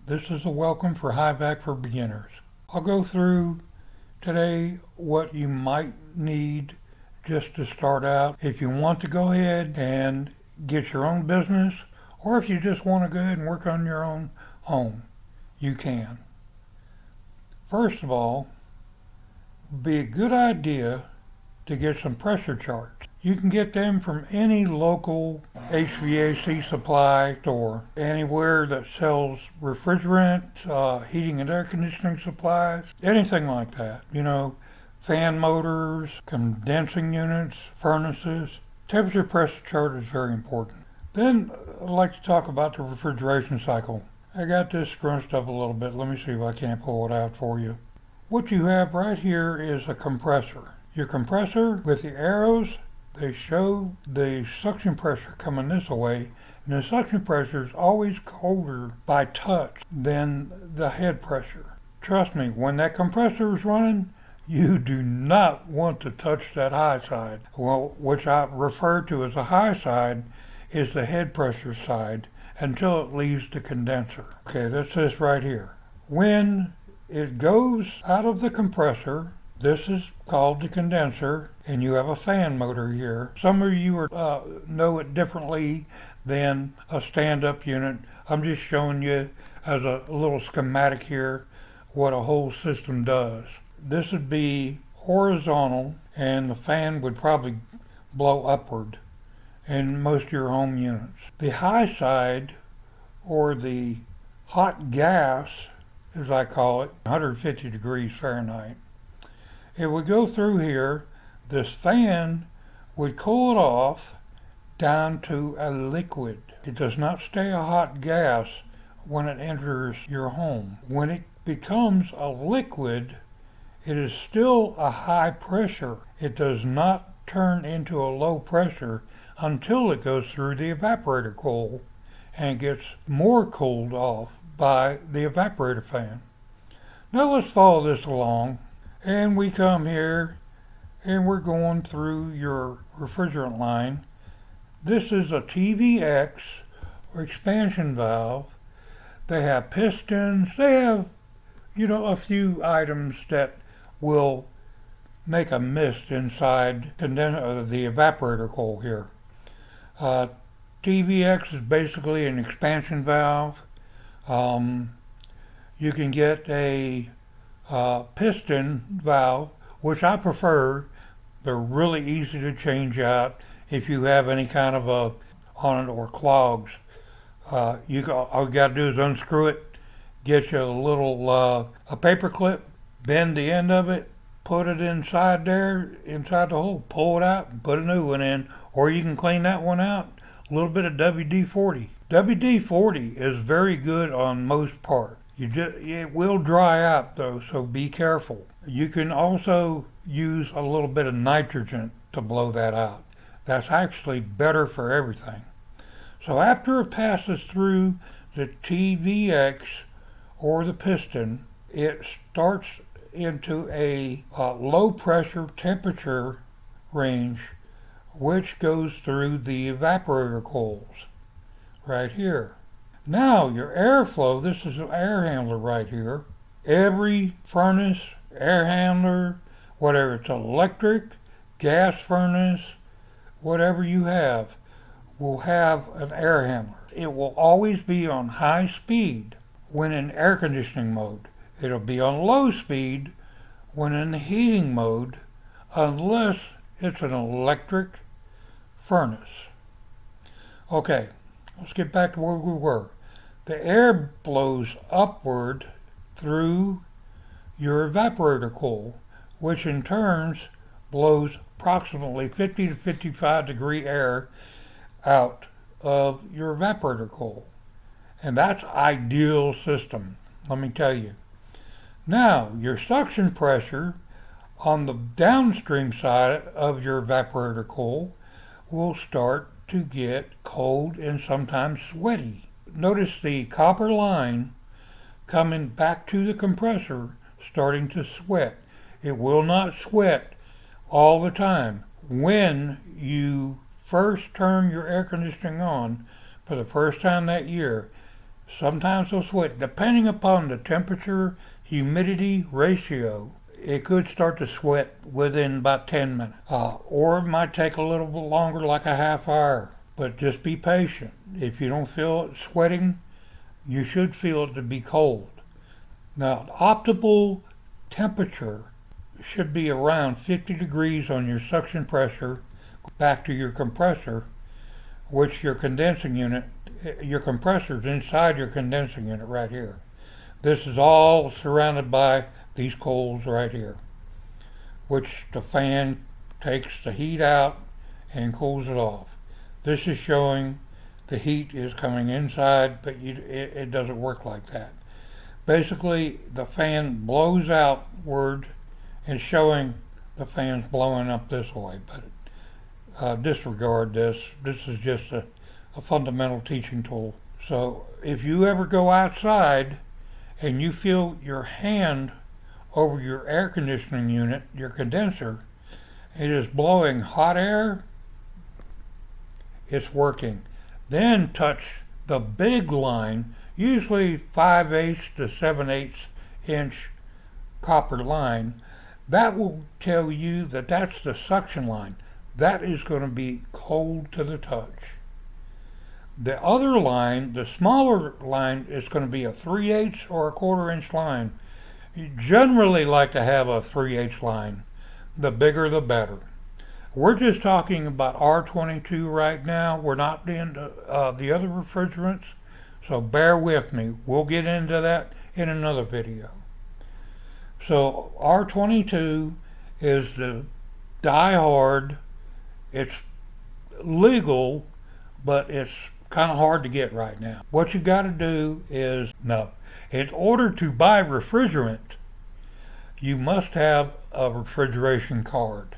This is a welcome for HVAC for Beginners. I'll go through today what you might need just to start out if you want to go ahead and get your own business, or if you just want to go ahead and work on your own home, you can. First of all, it'd be a good idea to get some pressure charts. You can get them from any local HVAC supply store, anywhere that sells refrigerant, heating and air conditioning supplies, anything like that. Fan motors, condensing units, furnaces. Temperature pressure chart is very important. Then I'd like to talk about the refrigeration cycle. I got this scrunched up a little bit. Let me see if I can't pull it out for you. What you have right here is a compressor. Your compressor with the arrows, they show the suction pressure coming this way, and the suction pressure is always colder by touch than the head pressure. Trust me, when that compressor is running, you do not want to touch that high side. Well, which I refer to as a high side is the head pressure side until it leaves the condenser. Okay, that's this right here. When it goes out of the compressor, this is called the condenser, and you have a fan motor here. Some of you know it differently than a stand-up unit. I'm just showing you as a little schematic here what a whole system does. This would be horizontal, and the fan would probably blow upward in most of your home units. The high side, or the hot gas, as I call it, 150 degrees Fahrenheit. It would go through here. This fan would cool it off down to a liquid. It does not stay a hot gas when it enters your home. When it becomes a liquid, it is still a high pressure. It does not turn into a low pressure until it goes through the evaporator coil and gets more cooled off by the evaporator fan. Now let's follow this along. And we come here and we're going through your refrigerant line. This is a TVX or expansion valve. They have pistons. They have, a few items that will make a mist inside the evaporator coil here. TVX is basically an expansion valve. You can get a piston valve, which I prefer. They're really easy to change out if you have any kind of on it or clogs. All you got to do is unscrew it, get you a little a paper clip, bend the end of it, put it inside the hole, pull it out, and put a new one in, or you can clean that one out. A little bit of WD-40. WD-40 is very good on most parts. It will dry out though, so be careful. You can also use a little bit of nitrogen to blow that out. That's actually better for everything. So after it passes through the TVX or the piston, it starts into a low pressure temperature range, which goes through the evaporator coils right here. Now your airflow, this is an air handler right here. Every furnace, air handler, whatever it's electric, gas furnace, whatever you have, will have an air handler. It will always be on high speed when in air conditioning mode. It'll be on low speed when in the heating mode, unless it's an electric furnace. Okay, let's get back to where we were. The air blows upward through your evaporator coil, which in turn blows approximately 50 to 55 degree air out of your evaporator coil. And that's ideal system, let me tell you. Now, your suction pressure on the downstream side of your evaporator coil will start to get cold and sometimes sweaty. Notice the copper line coming back to the compressor starting to sweat. It will not sweat all the time. When you first turn your air conditioning on for the first time that year, Sometimes they'll sweat. Depending upon the temperature humidity ratio, it could start to sweat within about 10 minutes. Or it might take a little bit longer, like a half hour. But just be patient. If you don't feel it sweating, you should feel it to be cold. Now, optimal temperature should be around 50 degrees on your suction pressure back to your compressor, which your condensing unit, your compressor is inside your condensing unit right here. This is all surrounded by these coils right here, which the fan takes the heat out and cools it off. This is showing the heat is coming inside, but it doesn't work like that. Basically, the fan blows outward and showing the fan's blowing up this way, but disregard this. This is just a fundamental teaching tool. So if you ever go outside and you feel your hand over your air conditioning unit, your condenser, it is blowing hot air, it's working. Then touch the big line, usually 5/8 to 7/8 inch copper line. That will tell you that that's the suction line. That is going to be cold to the touch. The other line, the smaller line, is going to be a 3/8 or a 1/4 inch line. You generally like to have a 3/8 line. The bigger the better. We're just talking about R22 right now. We're not into the other refrigerants, so bear with me. We'll get into that in another video. So R22 is the die-hard. It's legal, but it's kind of hard to get right now. What you got to do is, in order to buy refrigerant, you must have a refrigeration card.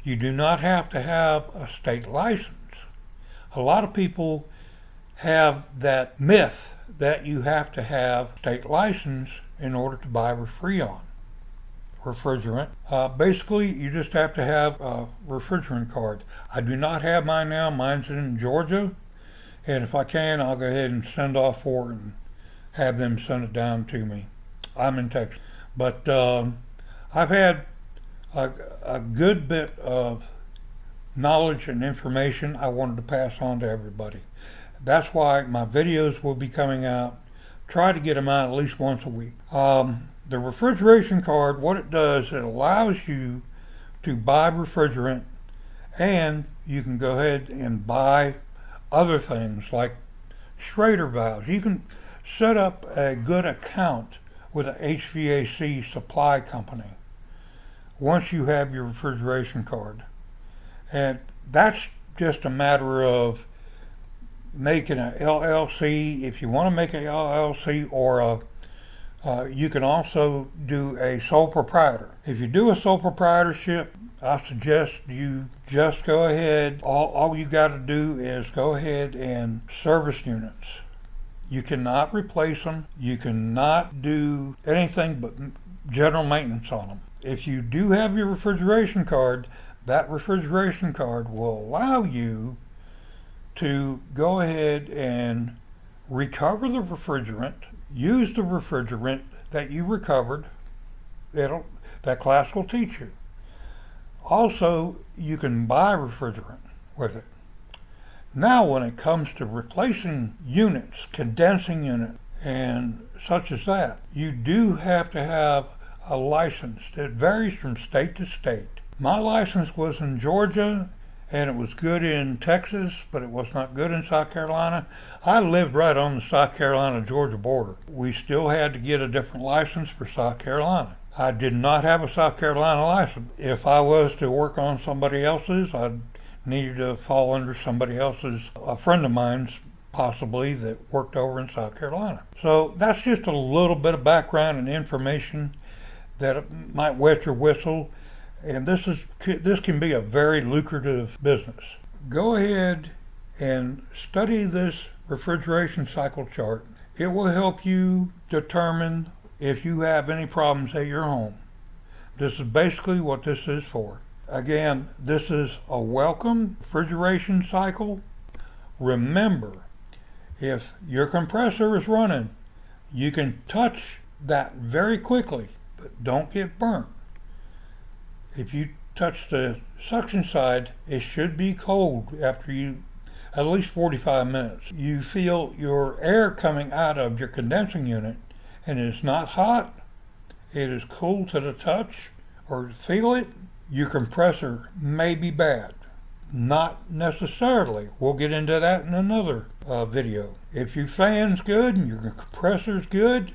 You do not have to have a state license. A lot of people have that myth that you have to have state license in order to buy refrigerant. Basically, you just have to have a refrigerant card. I do not have mine now. Mine's in Georgia, and if I can, I'll go ahead and send off for it and have them send it down to me. I'm in Texas, but I've had a good bit of knowledge and information I wanted to pass on to everybody. That's why my videos will be coming out. Try to get them out at least once a week. The refrigeration card, what it does, it allows you to buy refrigerant, and you can go ahead and buy other things like Schrader valves. You can set up a good account with an HVAC supply company once you have your refrigeration card. And that's just a matter of making an LLC. If you want to make an LLC, or you can also do a sole proprietor. If you do a sole proprietorship, I suggest you just go ahead. All you got to do is go ahead and service units. You cannot replace them. You cannot do anything but general maintenance on them. If you do have your refrigeration card, that refrigeration card will allow you to go ahead and recover the refrigerant, use the refrigerant that you recovered. That class will teach you. Also, you can buy refrigerant with it. Now, when it comes to replacing units, condensing units, and such as that, you do have to have a license. It varies from state to state. My license was in Georgia, and it was good in Texas, but it was not good in South Carolina. I lived right on the South Carolina-Georgia border. We still had to get a different license for South Carolina. I did not have a South Carolina license. If I was to work on somebody else's, I'd need to fall under somebody else's, a friend of mine's possibly, that worked over in South Carolina. So that's just a little bit of background and information that might wet your whistle. And this can be a very lucrative business. Go ahead and study this refrigeration cycle chart. It will help you determine if you have any problems at your home. This is basically what this is for. Again, this is a welcome refrigeration cycle. Remember, If your compressor is running, you can touch that very quickly, but don't get burnt. If you touch the suction side, it should be cold after at least 45 minutes. You feel your air coming out of your condensing unit, and it's not hot, it is cool to the touch or feel it. Your compressor may be bad. Not necessarily. We'll get into that in another video. If your fan's good and your compressor's good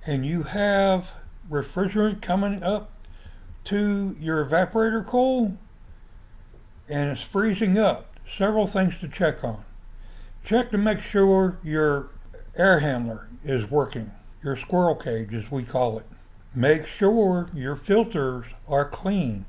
and you have refrigerant coming up to your evaporator coil and it's freezing up, several things to check on. Check to make sure your air handler is working, your squirrel cage as we call it. Make sure your filters are clean.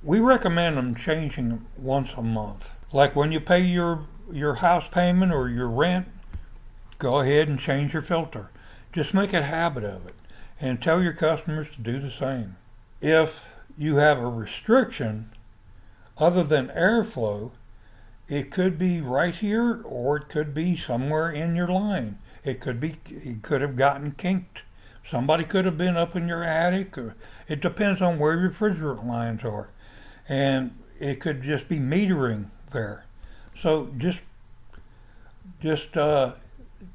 We recommend them changing them once a month. Like when you pay your house payment or your rent, go ahead and change your filter. Just make a habit of it and tell your customers to do the same. If you have a restriction other than airflow, it could be right here or it could be somewhere in your line. It could have gotten kinked. Somebody could have been up in your attic, or it depends on where your refrigerant lines are. And it could just be metering there. So just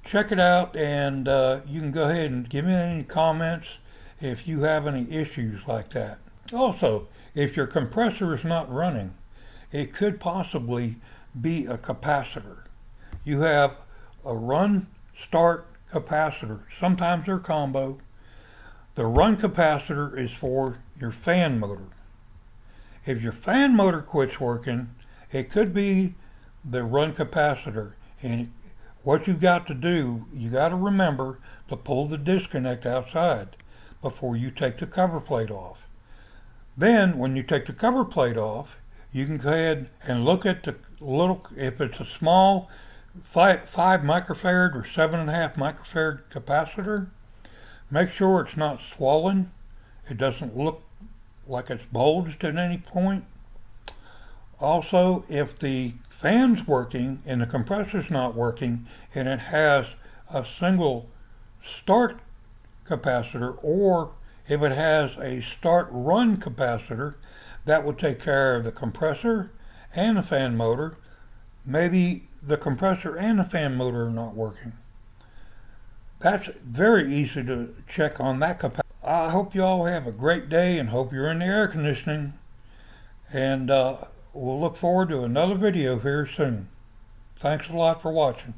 check it out, and you can go ahead and give me any comments if you have any issues like that. Also, if your compressor is not running, it could possibly be a capacitor. You have a run start capacitor. Sometimes they're combo. The run capacitor is for your fan motor. If your fan motor quits working, it could be the run capacitor. And what you've got to do, you got to remember to pull the disconnect outside before you take the cover plate off. Then, when you take the cover plate off, you can go ahead and look at the little, if it's a small 5 microfarad or 7.5 microfarad capacitor, make sure it's not swollen. It doesn't look like it's bulged at any point. Also, if the fan's working and the compressor's not working and it has a single start capacitor, or if it has a start run capacitor, that will take care of the compressor and the fan motor. Maybe the compressor and the fan motor are not working. That's very easy to check on that capacitor. I hope you all have a great day and hope you're in the air conditioning. And we'll look forward to another video here soon. Thanks a lot for watching.